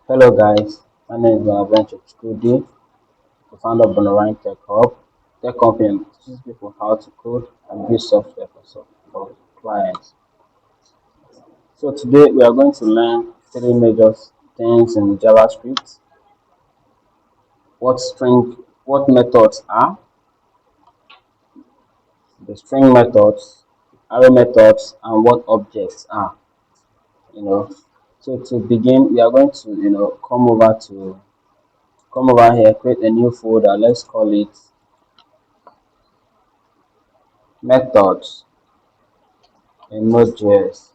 Hello guys, my name is Bonaventure Chukudi, the founder of Bonaventure Tech Hub. Tech company teaches people how to code and build software for clients. So today we are going to learn three major things in JavaScript. What methods are, the string methods, array methods, and what objects are. You know. So to begin, we are going to come over here, create a new folder. Let's call it methods in NodeJs.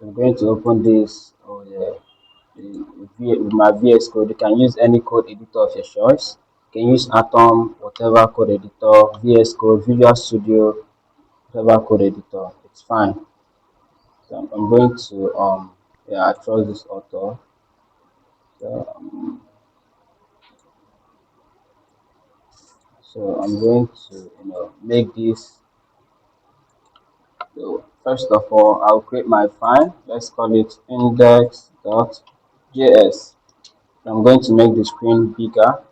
I'm going to open this with my VS Code. You can use any code editor of your choice. You can use Atom, whatever code editor, VS Code, Visual Studio, whatever code editor. It's fine. So I'm going to I trust this author. So, so I'm going to make this. So first of all, I'll create my file. Let's call it index.js. I'm going to make the screen bigger.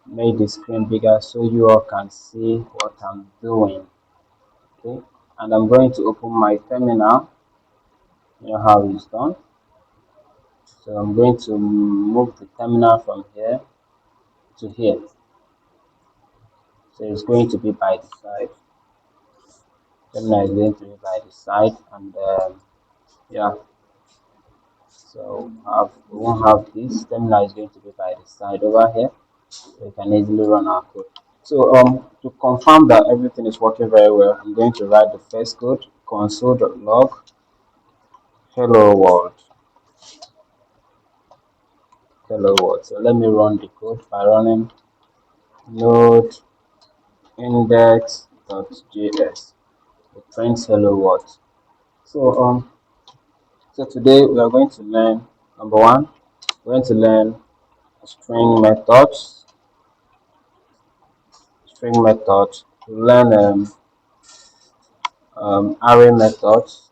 Make the screen bigger so you all can see what I'm doing. Okay, and I'm going to open my terminal. You know how it's done. So I'm going to move the terminal from here to here. So it's going to be by the side. Terminal is going to be by the side, and yeah. So we won't have this. Terminal is going to be by the side over here. So we can easily run our code. So to confirm that everything is working very well, I'm going to write the first code, console.log hello world. Hello world. So let me run the code by running node index.js. It prints hello world. So so today we are going to learn number one, we're going to learn string methods. String methods. We learn array methods.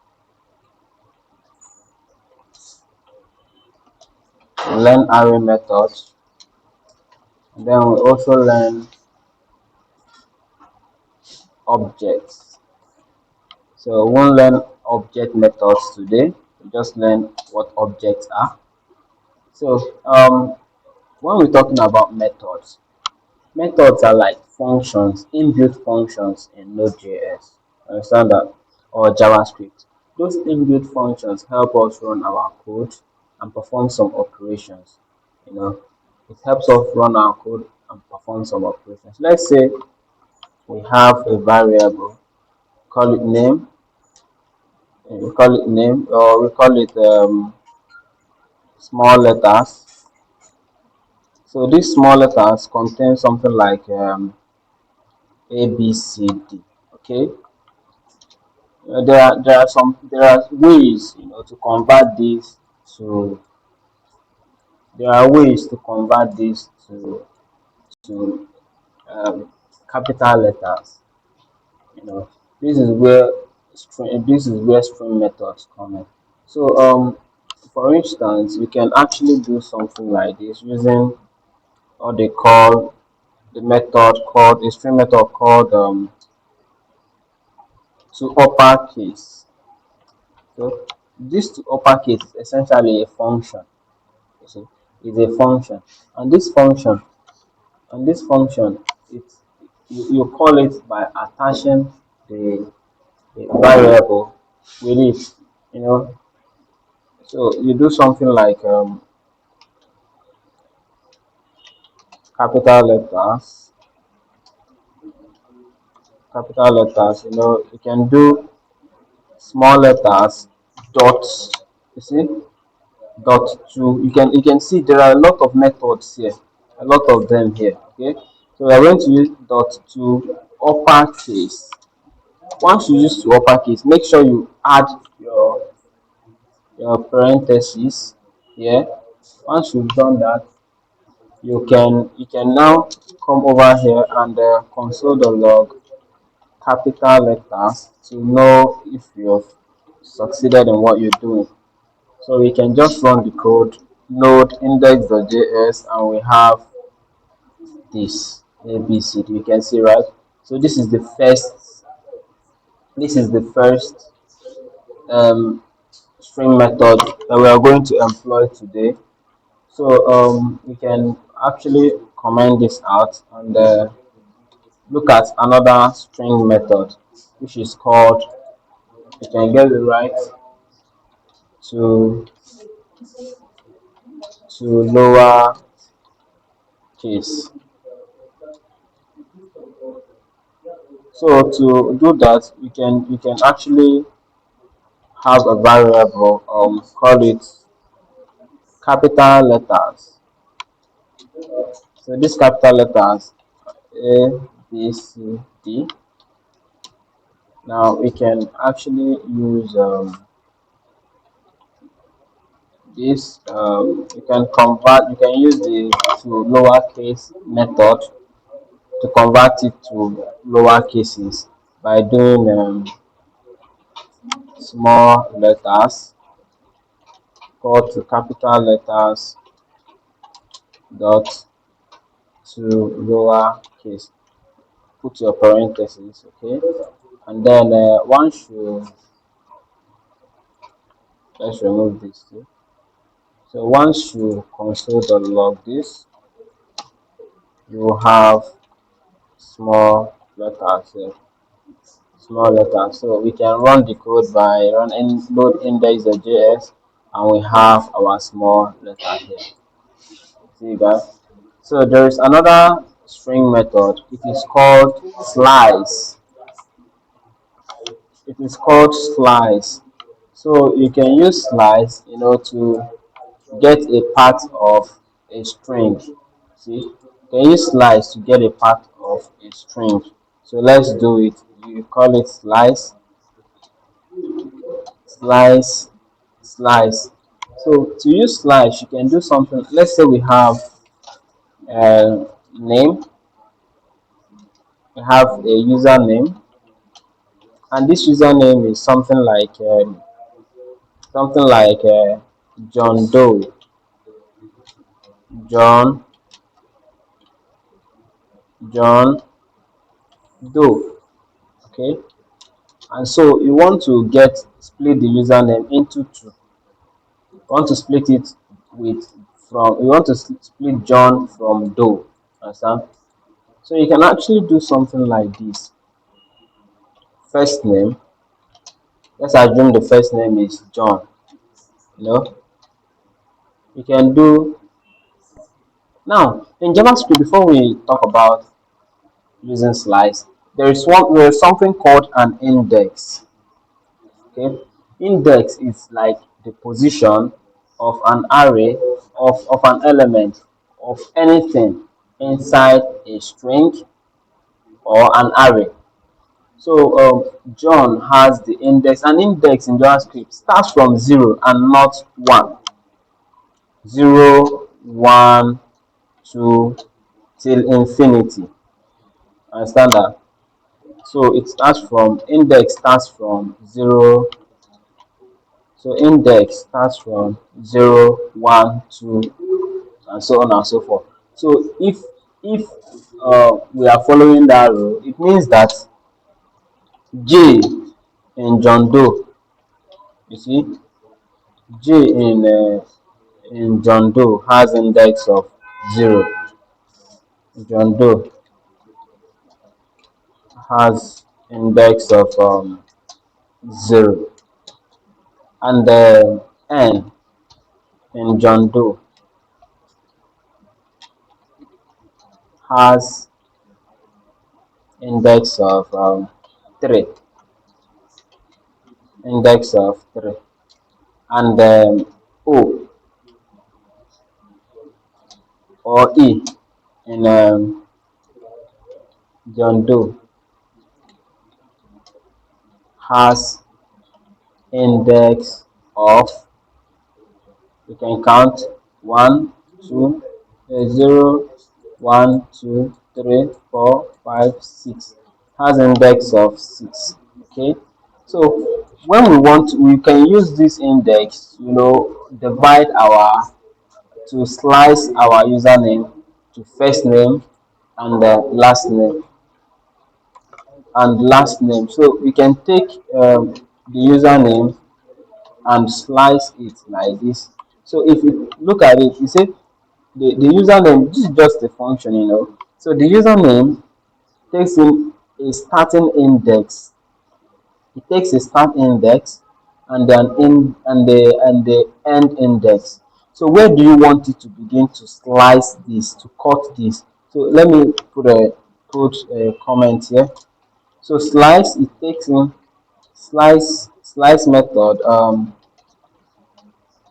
We learn array methods. And then we also learn objects. So we won't learn object methods today. We just learn what objects are. So when we're talking about methods, methods are like functions, inbuilt functions in Node.js. Understand that? Or JavaScript. Those inbuilt functions help us run our code and perform some operations. You know, it helps us run our code and perform some operations. Let's say we have a variable, call it name, or we call it small letters. So these small letters contain something like A, B, C, D. Okay, there are ways to convert this to there are ways to convert this to capital letters. You know, this is where string methods come in. So for instance, we can actually do something like this using what they call a string method called to uppercase. So this to uppercase is essentially a function. You see, is a function, and this function, it's you call it by attaching the variable with it. You know, so you do something like capital letters, You know, you can do small letters dots. You see, dot two. You can see there are a lot of methods here, a lot of them here. Okay, so we are going to use dot to uppercase. Once you use to uppercase, make sure you add your parentheses here. Once you've done that, you can now come over here and console.log capital letters to know if succeeded in what you're doing. So we can just run the code node index.js and we have this abcd. You can see, right? So this is the first string method that we are going to employ today. So we can actually comment this out and look at another string method, which is called, you can get it right, to lower case. So to do that, you can actually have a variable, call it capital letters. So these capital letters A, B, C, D. Now we can actually use this. You can use the to lowercase method to convert it to lower cases by doing small letters equal to capital letters dot to lower case. Put your parentheses, okay, and then once you, let's remove this too. So once you console.log this, you will have small letters here, small letters. So we can run the code by running load index.js, and we have our small letter here. See you guys. So there is another string method. It is called slice. It is called slice. So you can use slice, to get a part of a string. See, you can use slice to get a part of a string. So let's do it. You call it slice, slice, slice. So to use slice, you can do something. Let's say we have a name, we have a username, and this username is something like John Doe, John John Doe. Okay, and so you want to split the username into two. You want to split it with from you want to split John from Doe. Understand? So you can actually do something like this. First name. Let's assume the first name is John. You know, you can do now in JavaScript. Before we talk about using slice, there is something called an index. Okay, index is like the position of an array of an element of anything inside a string or an array. So John has the index. An index in JavaScript starts from 0 and not 1. 0, 1, 2 till infinity. Understand that? So index starts from 0. So index starts from 0, 1, 2, and so on and so forth. So if we are following that rule, it means that J in John Doe, you see, J in John Doe has index of 0. John Doe has index of 0, and N in John Doe has index of 3, index of 3, and O or E in John Doe has index of, you can count 1, 2, 0, 1, 2, 3, 4, 5, 6, has index of 6. Okay, so when we want, we can use this index, divide our to slice our username to first name and last name. So we can take the username and slice it like this. So if you look at it, you see the username, this is just a function. So the username takes in a starting index. It takes a start index and then the end index. So where do you want it to begin to slice this, to cut this? So let me put a comment here. So slice, it takes in slice method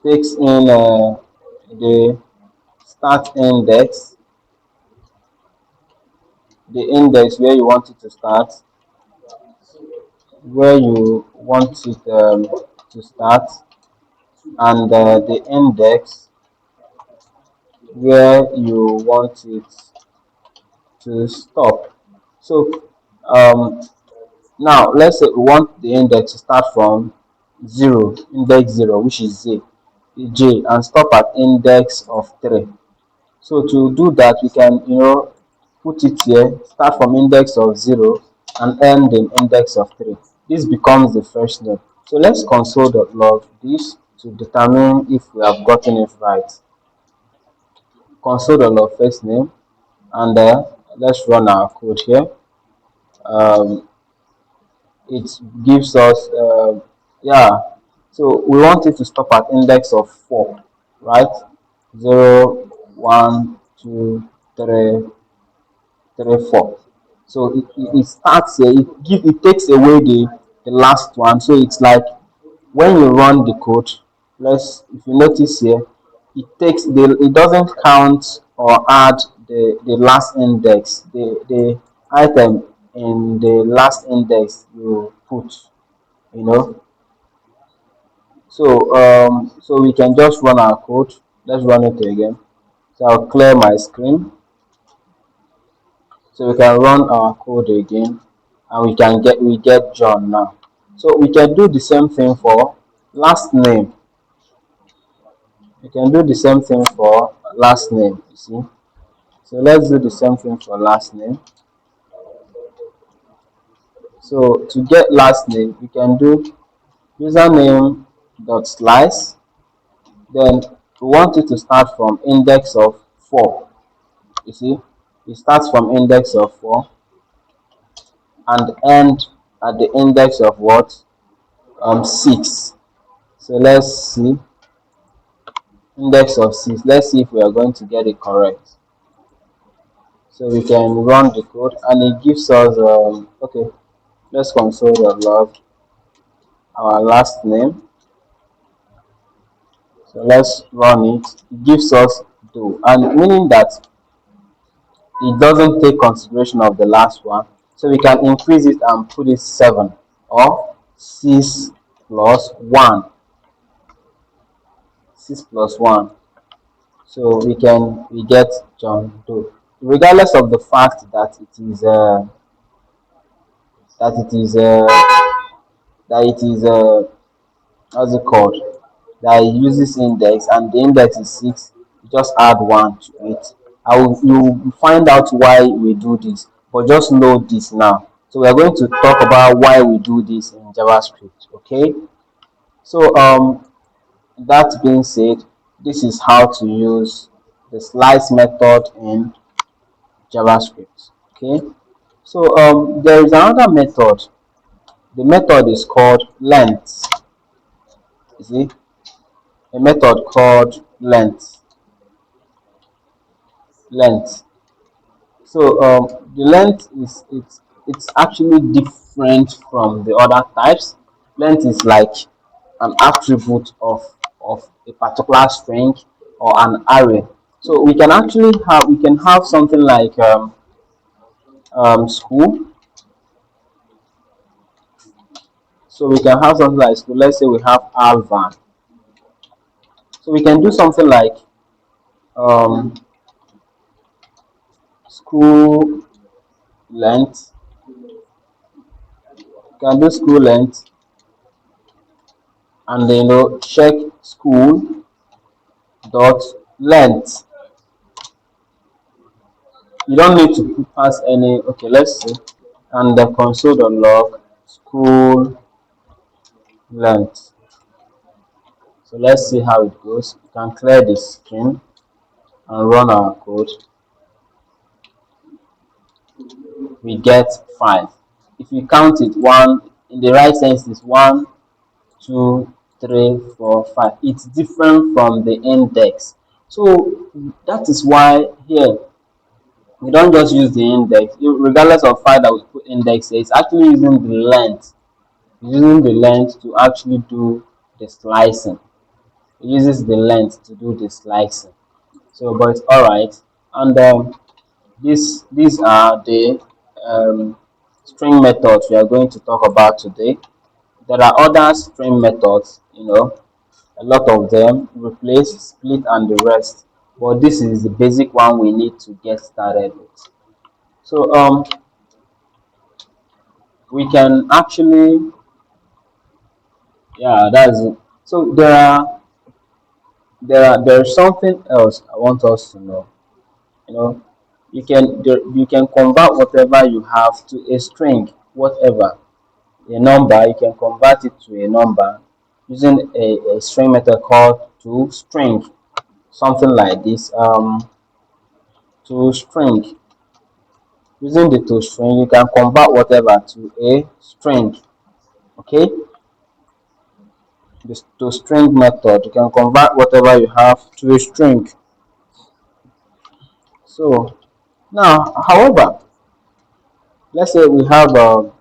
takes in the start index, the index where you want it to start, where you want it to start, and the index where you want it to stop. So um, now let's say we want the index to start from 0, index 0, which is j, and stop at index of 3. So to do that, we can put it here, start from index of 0 and end in index of 3. This becomes the first name. So let's console.log this to determine if we have gotten it right. Console.log first name, and let's run our code here. Um, it gives us yeah, so we want it to stop at index of 4, right? 0, 1, 2, 3, 4. So it starts here, it takes away the last one. So it's like when you run the code, if you notice here, it doesn't count or add the last index, the item in the last index you put, you know. So we can just run our code. Let's run it again. So I'll clear my screen. So we can run our code again, and we get John now. So we can do the same thing for last name. We can do the same thing for last name, you see. So let's do the same thing for last name. So to get last name, we can do username dot slice. Then we want it to start from index of 4. You see, it starts from index of 4 and end at the index of what? 6. So let's see, index of 6. Let's see if we are going to get it correct. So we can run the code and it gives us okay, let's console.log our last name. So let's run it. It gives us do, and meaning that it doesn't take consideration of the last one. So we can increase it and put it 7 or 6 plus 1. 6 plus 1. So we get John Doe, regardless of the fact that that it is what's it called, that it uses index and the index is 6. You just add 1 to it. You find out why we do this, but just know this now. So we are going to talk about why we do this in JavaScript. Okay. So that being said, this is how to use the slice method in JavaScript. Okay. So there is another method. The method is called length. You see, a method called length. So the length it's actually different from the other types. Length is like an attribute of a particular string or an array. So we can have something like school. So we can have something like school. Let's say we have Alvan. So we can do something like um, school length. We can do school length and check school dot length. You don't need to pass any. Okay, let's see. And the console.log school length. So let's see how it goes. You can clear the screen and run our code. We get 5. If you count it, one in the right sense is 1, 2, 3, 4, 5. It's different from the index. So that is why here we don't just use the index. Regardless of fact that we put index here, it's actually using the length. Using the length to actually do the slicing. It uses the length to do the slicing. So, but it's all right. And these are the string methods we are going to talk about today. There are other string methods, a lot of them: replace, split, and the rest. But this is the basic one we need to get started with. So we can actually, yeah, that's it. So there's something else I want us to know. You know, you can convert whatever you have to a string, whatever a number. You can convert it to a number using a string method called toString, something like this. ToString. Using the toString, you can convert whatever to a string. Okay, the toString method, you can convert whatever you have to a string. So now, however, let's say we have a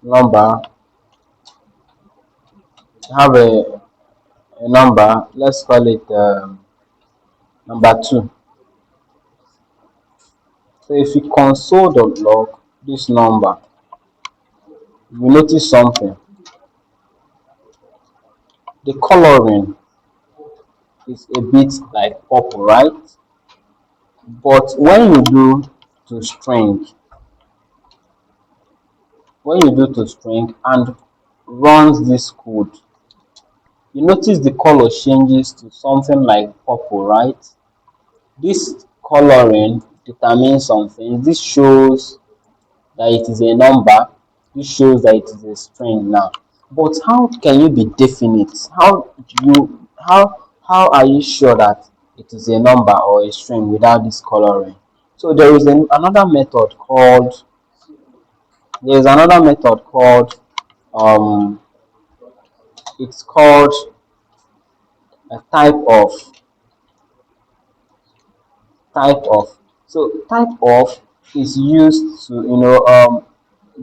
number, have a number, let's call it number 2. So if you console.log this number, you notice something. The coloring is a bit like purple, right? But when you do to string, and runs this code, you notice the color changes to something like purple, right? This coloring determines something. This shows that it is a number. This shows that it is a string now. But how can you be definite? How are you sure that it is a number or a string without this coloring? So there is another method called um it's called a type of. So type of is used to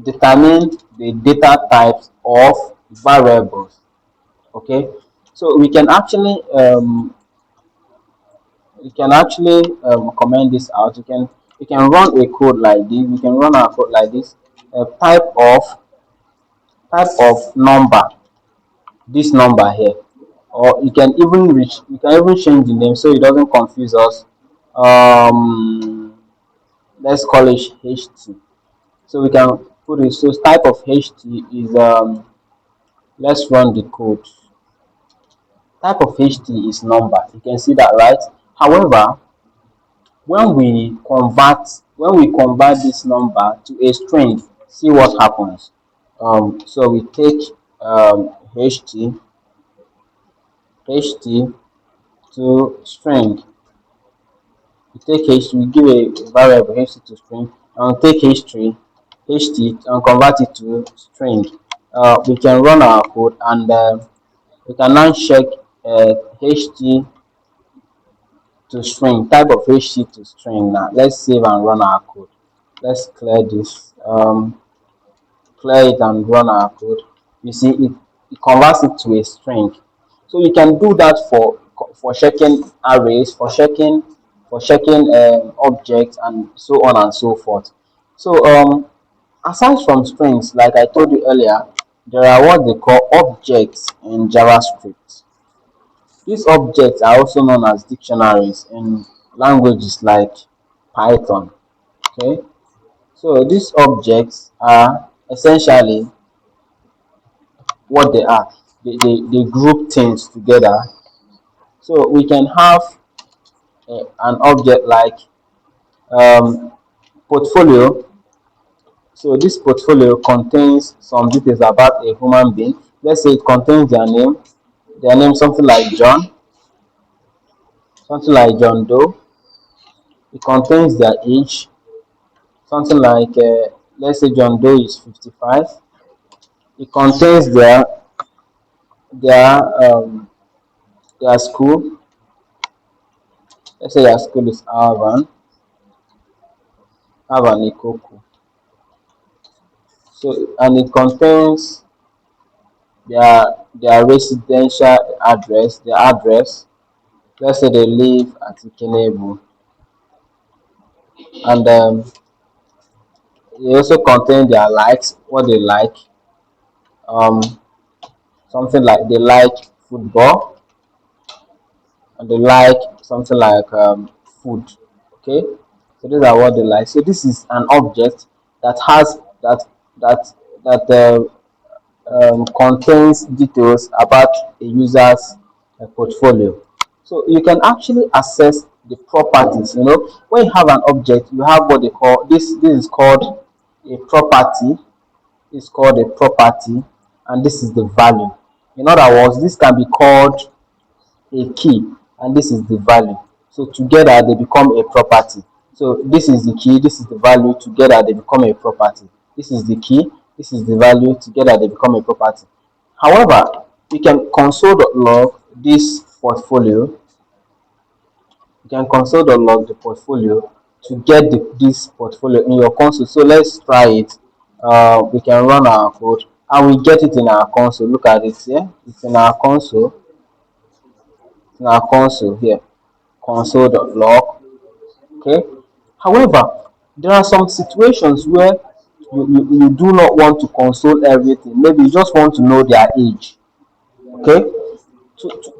determine the data types of variables. Okay, so comment this out. You can run a code like this. We can run our code like this. Type of number, this number here, or you can even change the name so it doesn't confuse us. Let's call it ht. So we can put it. So type of ht is let's run the code. Type of ht is number. You can see that, right? However, when we convert this number to a string, see what happens. So we take ht to string. We take ht, we give a variable ht to string, and we take ht and convert it to string. We can run our code, and we can now check ht to string, type of ht to string. Now let's save and run our code. Let's clear this. Clear it and run our code. You see it converts it to a string. So you can do that for checking arrays, for checking objects, and so on and so forth. So aside from strings, like I told you earlier, there are what they call objects in JavaScript. These objects are also known as dictionaries in languages like Python. Okay, so these objects are essentially what they are. they group things together. So we can have an object like um, portfolio. So this portfolio contains some details about a human being. Let's say it contains their name something like John Doe. It contains their age, something like let's say John Doe is 55. It contains their um, their school. Let's say their school is Harvard Ikoku. So and it contains their residential address, their address. Let's say they live at Ikenebu, and it also contains their likes, what they like. Um, Something like they like football, and they like something like food. Okay, so these are what they like. So this is an object that has that that contains details about a user's portfolio. So you can actually access the properties. You know, when you have an object, you have what they call this. This is called a property. It's called a property, and this is the value. In other words, this can be called a key, and this is the value. So together they become a property. So this is the key, this is the value, together they become a property. This is the key, this is the value, together they become a property. However, we can console.log this portfolio. You can console.log the portfolio to get this portfolio in your console. So let's try it. We can run our code and we get it in our console. Look at it here. It's in our console. In our console here. Console.log. Okay. However, there are some situations where you do not want to console everything. Maybe you just want to know their age. Okay.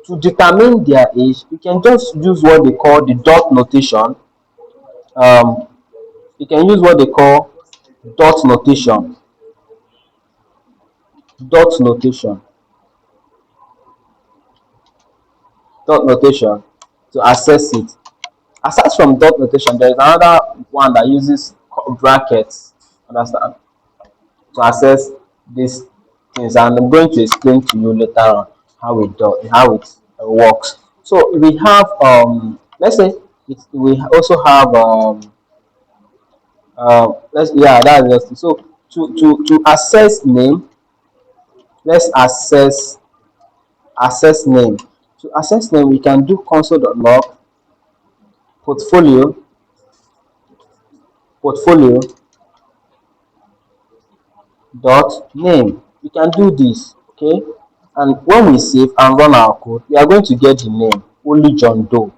To determine their age, you can just use what they call the dot notation. Um, you can use what they call dot notation. Dot notation. Dot notation to access it. Aside from dot notation, there is another one that uses brackets. Understand? To access these things, and I'm going to explain to you later on how it works. So we have let's say we also have let's yeah that's just so to access name. Let's access name. To access name, we can do console.log portfolio portfolio dot name. We can do this, okay? And when we save and run our code, we are going to get the name only John Doe.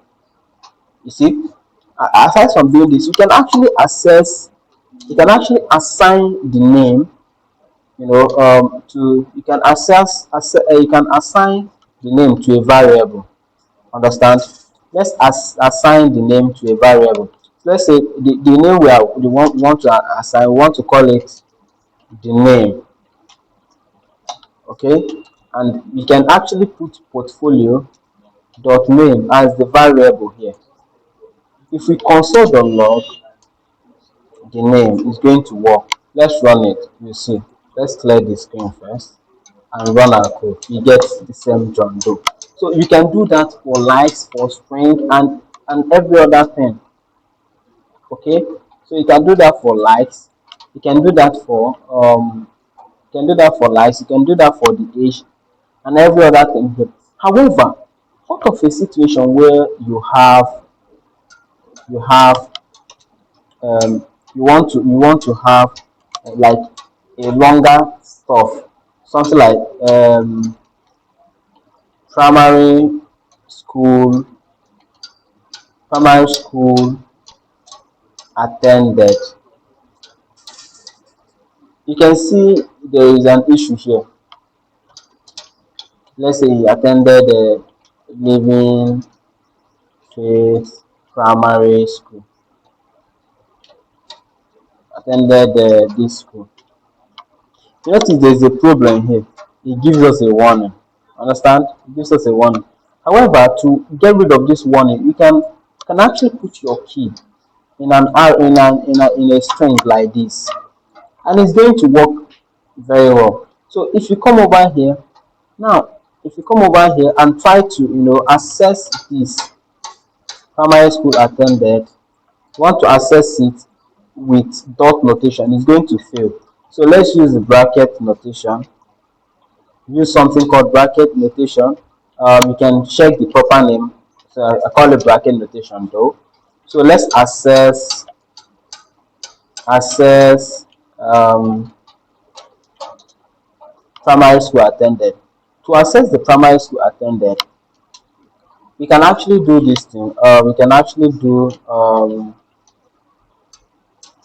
You see, aside from doing this, you can actually assign the name. You know, to you can you can assign the name to a variable. Understand? Let's assign the name to a variable. Let's say the name want to assign. We want to call it the name. Okay, and you can actually put portfolio dot name as the variable here. If we console.log the name, is going to work. Let's run it. You see, let's clear the screen first and run our code. You get the same John Doe. So you can do that for likes, for string, and every other thing. Okay, so you can do that for likes. You can do that for likes. You can do that for the age and every other thing. However, what of a situation where you have you want to have like a longer stuff, something like primary school primary school attended. You can see there is an issue here. Let's say he attended living trades primary school, attended this school. Notice there's a problem here. It gives us a warning. Understand? It gives us a warning. However, to get rid of this warning, you can actually put your key in an R in a string like this, and it's going to work very well. So if you come over here now, if you come over here and try to access this primary school attended, want to access it with dot notation, it's going to fail. So let's use the bracket notation. Use something called bracket notation. You can check the proper name. So I call it bracket notation though. So let's access primary school attended. To access the primary school attended, we can actually do this thing. We can actually do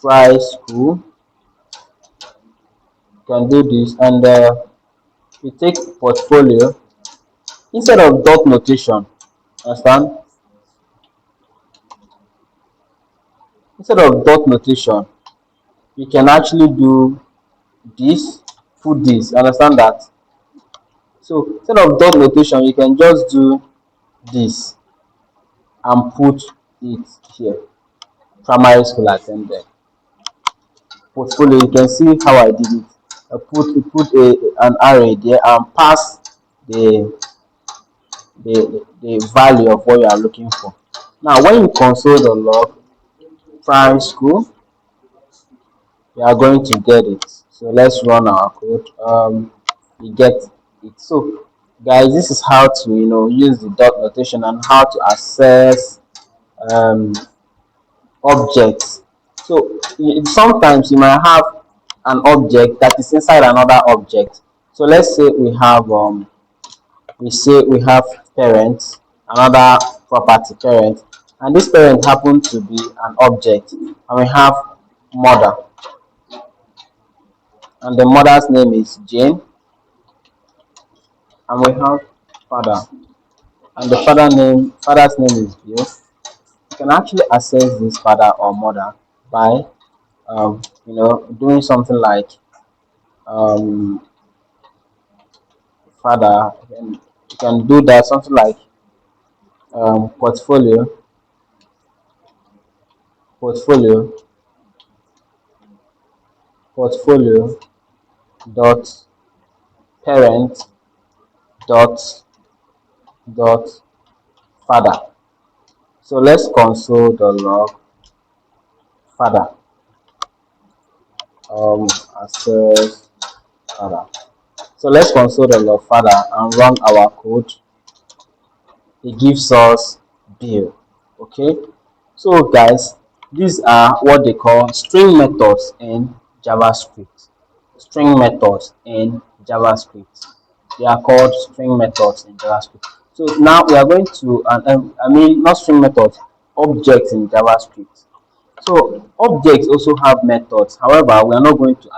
try school. You can do this, and you take portfolio instead of dot notation. Understand? Instead of dot notation, you can actually do this, put this. Understand that? So instead of dot notation, you can just do this and put it here. Primary school attended. Portfolio, you can see how I did it. I put an array there and pass the the value of what you are looking for. Now, when you console the log primary school, you are going to get it. So let's run our code. You get it. So, guys, this is how to use the dot notation and how to access um, objects. So sometimes you might have an object that is inside another object. So let's say we have parents, another property parent, and this parent happens to be an object, and we have mother, and the mother's name is Jane, and we have father, and the father's name is Bill. You can actually access this father or mother by doing something like um, father, and you can do that something like portfolio portfolio portfolio dot parent dot father. So let's console the log father access father. So let's console the log father and run our code. It gives us bill. Okay, so guys, these are what they call string methods in JavaScript. String methods in JavaScript. They are called string methods in JavaScript. So now we are going to I mean, not string methods, objects in JavaScript. So objects also have methods. However, we are not going to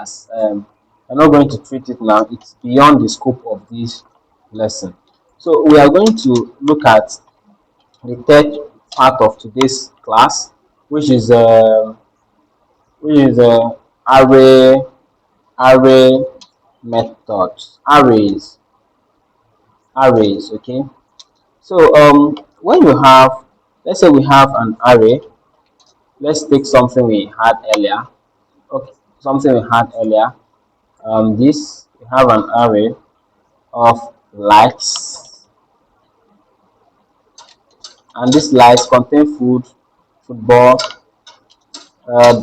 we're not going to treat it now. It's beyond the scope of this lesson. So we are going to look at the third part of today's class, which is array array methods, arrays. Okay. So when you have, let's say we have an array. Let's take something we had earlier. Okay, something we had earlier. This we have an array of likes, and these likes contain food, football,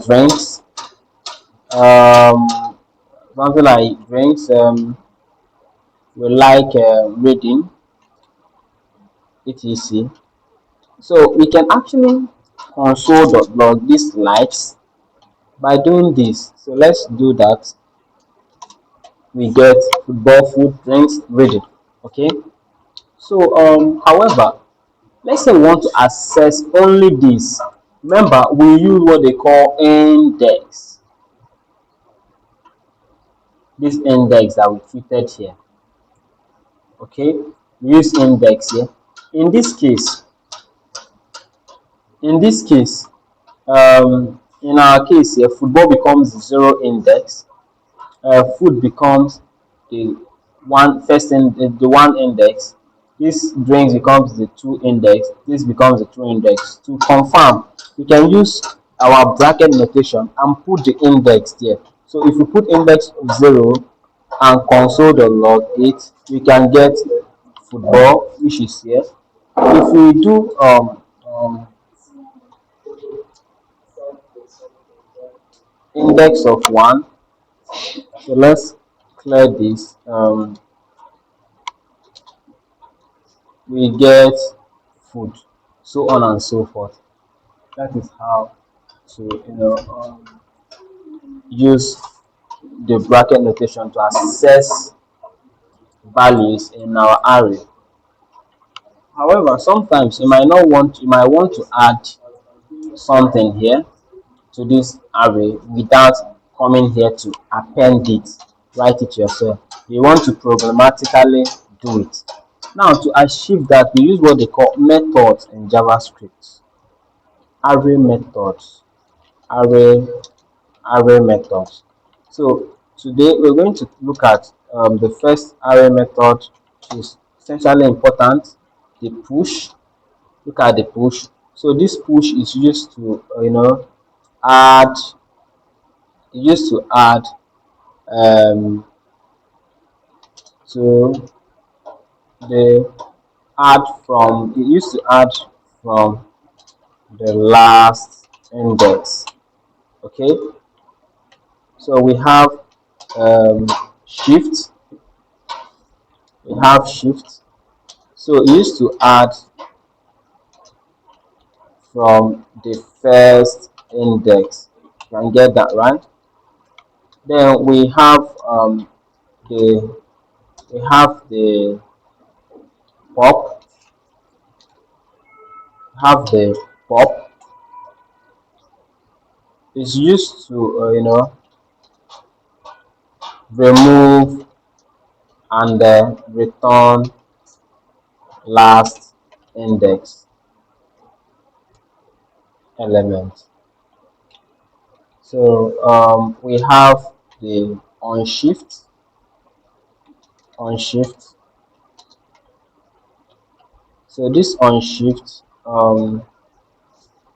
drinks, um, something like drinks. We like reading, etc. So we can actually console.log these likes by doing this. So let's do that. We get football, food, drinks, reading. Okay. So however, let's say we want to access only this. Remember, we use what they call index. This index that we treated here. Okay, we use index here. In this case, in this case, in our case here, football becomes 0 index. Food becomes the one first in the one index, this brings becomes the two index, this becomes the two index. To confirm, we can use our bracket notation and put the index there. So if we put index of 0 and console.log it, we can get football, which is here. If we do index of 1, so let's clear this, we get food, so on and so forth. That is how to use the bracket notation to access values in our array. However, sometimes you might want to add something here to this array without coming here to append it, write it yourself. You want to programmatically do it. Now, to achieve that, we use what they call methods in JavaScript. Array methods. Array methods. So today we're going to look at the first array method, which is essentially important, the push. Look at the push. So this push is used to add add um, to the add from it used to add from the last index. Okay, so we have um, shift. We have shift. So it used to add from the first index. You can get that right. Then the we have the pop. Have the pop is used to remove and return last index element. So we have the on shift. So this on shift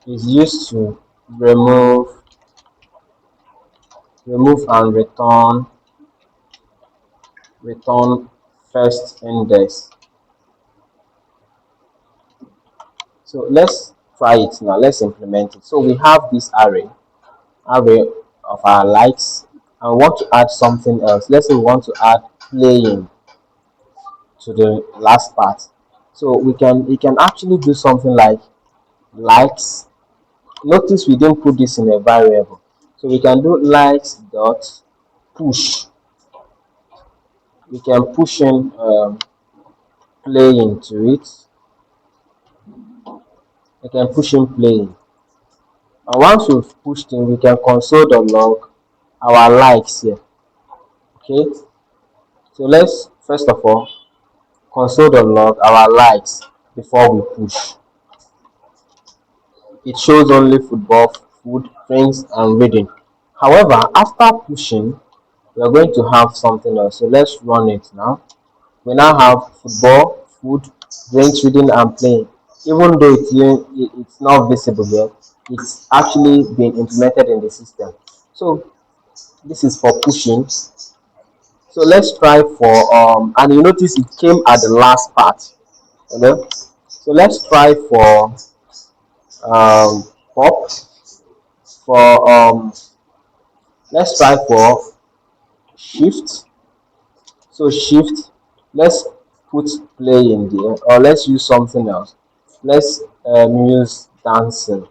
is used to remove and return first index. So let's try it now. Let's implement it. So we have this array of our likes, and we want to add something else. Let's say we want to add playing to the last part. So we can actually do something like likes. Notice we didn't put this in a variable. So we can do likes dot push. We can push in playing to it. We can push in playing. And once we've pushed in, we can console.log our likes here. Okay. So let's first of all console.log our likes before we push. It shows only football, food, drinks, and reading. However, after pushing, we are going to have something else. So let's run it now. We now have football, food, drinks, reading, and playing. Even though it's not visible yet, it's actually been implemented in the system. So this is for pushing. So let's try for and you notice it came at the last part. Okay. So let's try for um pop for let's try for shift. So shift, let's put play in there, or let's use something else. Let's use dancing.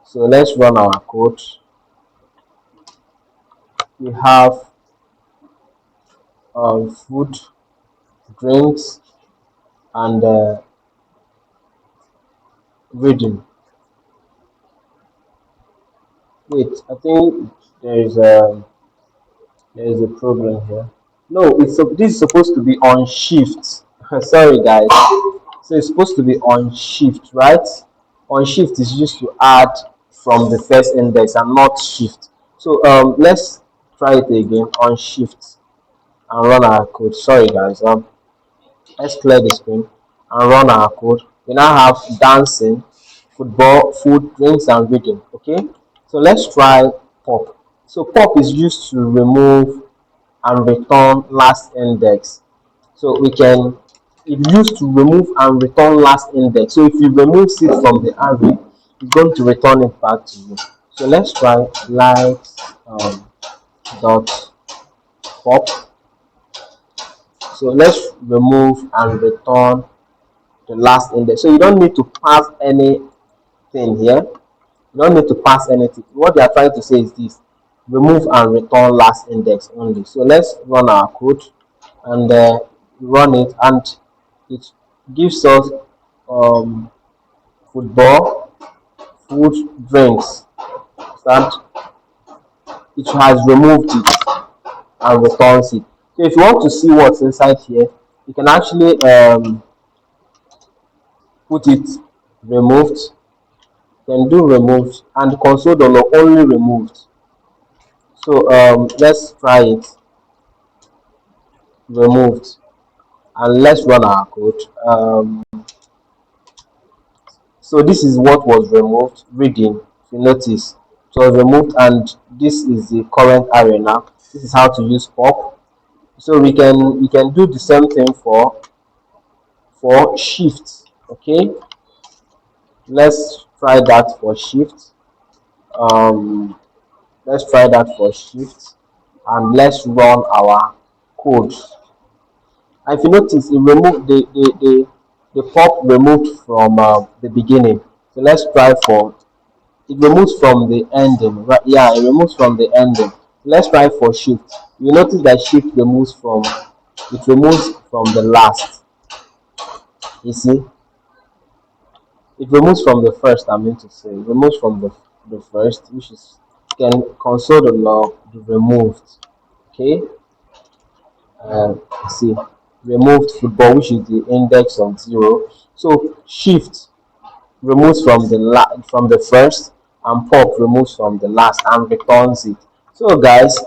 So let's run our code. We have food, drinks, and reading. Wait, I think there is a problem here. No, this is supposed to be on shift. Sorry, guys. So it's supposed to be on shift, right? On shift is used to add from the first index and not shift. So let's try it again on shift and run our code. Sorry guys, let's clear the screen and run our code. We now have dancing, football, food, drinks, and reading. Okay, so let's try pop. So pop is used to remove and return last index. So we can, it used to remove and return last index. So if you remove it from the array, it's going to return it back to you. So let's try likes dot pop. So let's remove and return the last index. So you don't need to pass anything here. You don't need to pass anything. What they are trying to say is this: remove and return last index only. So let's run our code and run it, and it gives us um, football, food, drinks. That it has removed it and returns it. So if you want to see what's inside here, you can actually put it removed, then do removed, and console only removed. So let's try it removed, and let's run our code. So this is what was removed. Reading, if you notice, it was removed, and this is the current array now. This is how to use pop. So we can do the same thing for shift. Okay, let's try that for shift. Um, let's try that for shift, and let's run our code. And if you notice, it removed the pop removed from the beginning. So let's try for it removes from the ending. Right? Yeah, it removes from the ending. Let's try for shift. You notice that shift removes from the last. You see, it removes from the first. I mean to say, it removes from the first, which is can console the log the removed. Okay, see, removed football, which is the index of 0. So shift removes from the first, and pop removes from the last and returns it. So guys,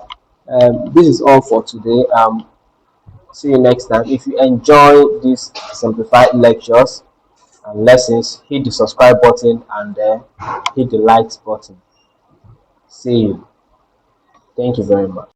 this is all for today. See you next time. If you enjoy these simplified lectures and lessons, hit the subscribe button and hit the likes button. See you. Thank you very much.